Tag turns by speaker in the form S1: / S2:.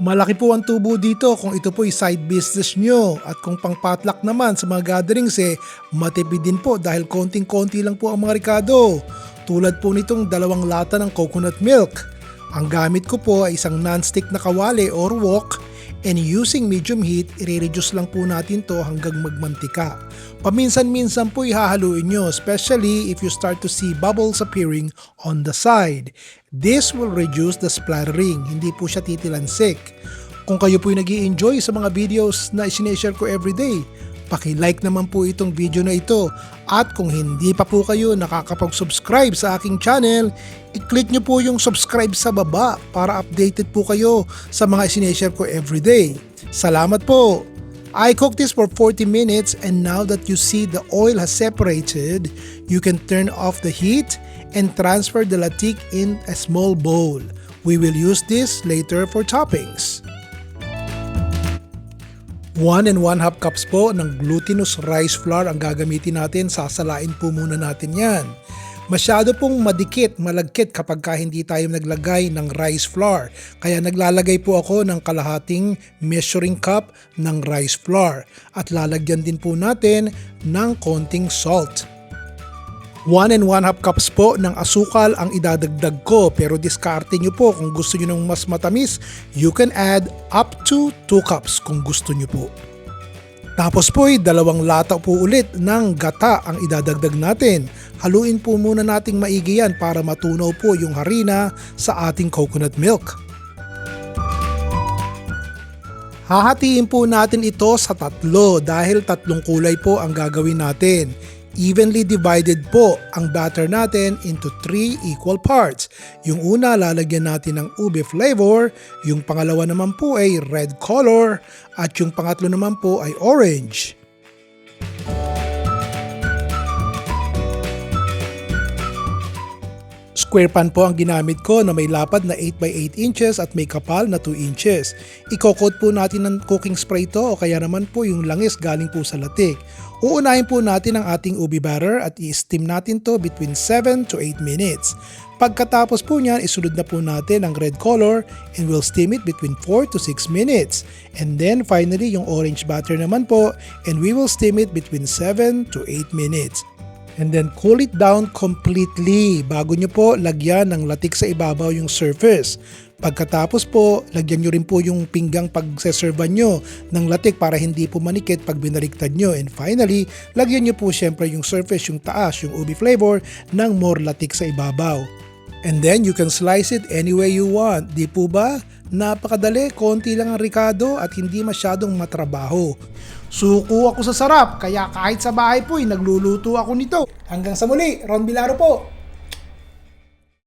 S1: Malaki po ang tubo dito kung ito po ay side business nyo at kung pang potluck naman sa mga gatherings matipid din po dahil konting-konti lang po ang mga ricado. Tulad po nitong 2 lata ng coconut milk. Ang gamit ko po ay isang non-stick na kawali or wok and using medium heat, i-reduce lang po natin to hanggang magmantika. Paminsan-minsan po ihahaluin nyo, especially if you start to see bubbles appearing on the side. This will reduce the splattering, hindi po siya titilansik. Kung kayo po'y nag-i-enjoy sa mga videos na isineshare ko everyday, paki-like naman po itong video na ito. At kung hindi pa po kayo nakakapag-subscribe sa aking channel, i-click nyo po yung subscribe sa baba para updated po kayo sa mga isineshare ko everyday. Salamat po! I cooked this for 40 minutes and now that you see the oil has separated, you can turn off the heat and transfer the latik in a small bowl. We will use this later for toppings. 1 1/2 cups po ng glutinous rice flour ang gagamitin natin. Sasalain po muna natin yan. Masyado pong madikit, malagkit kapag hindi tayo naglagay ng rice flour. Kaya naglalagay po ako ng kalahating measuring cup ng rice flour. At lalagyan din po natin ng konting salt. 1 1/2 cups po ng asukal ang idadagdag ko, pero diskarte nyo po kung gusto nyo ng mas matamis, you can add up to 2 cups kung gusto nyo po. Tapos po 2 lata po ulit ng gata ang idadagdag natin. Haluin po muna nating maigi yan para matunaw po yung harina sa ating coconut milk. Hahatiin po natin ito sa 3 dahil 3 kulay po ang gagawin natin. Evenly divided po ang batter natin into 3 equal parts. Yung una lalagyan natin ng ube flavor, yung pangalawa naman po ay red color, at yung pangatlo naman po ay orange. Square pan po ang ginamit ko na may lapad na 8x8 inches at may kapal na 2 inches. Iko-coat po natin ng cooking spray ito o kaya naman po yung langis galing po sa latik. Uunahin po natin ang ating ubi batter at i-steam natin to between 7 to 8 minutes. Pagkatapos po niyan, isunod na po natin ang red color and we'll steam it between 4 to 6 minutes. And then finally yung orange batter naman po and we will steam it between 7 to 8 minutes. And then cool it down completely bago nyo po lagyan ng latik sa ibabaw yung surface. Pagkatapos po, lagyan nyo rin po yung pinggang pagseservan nyo ng latik para hindi po manikit pag binaliktad nyo. And finally, lagyan nyo po syempre yung surface, yung taas, yung ubi flavor ng more latik sa ibabaw. And then you can slice it any way you want. Di po ba? Napakadali, konti lang ang ricado at hindi masyadong matrabaho. Suko ako sa sarap, kaya kahit sa bahay po nagluluto ako nito. Hanggang sa muli, Ron Bilaro po.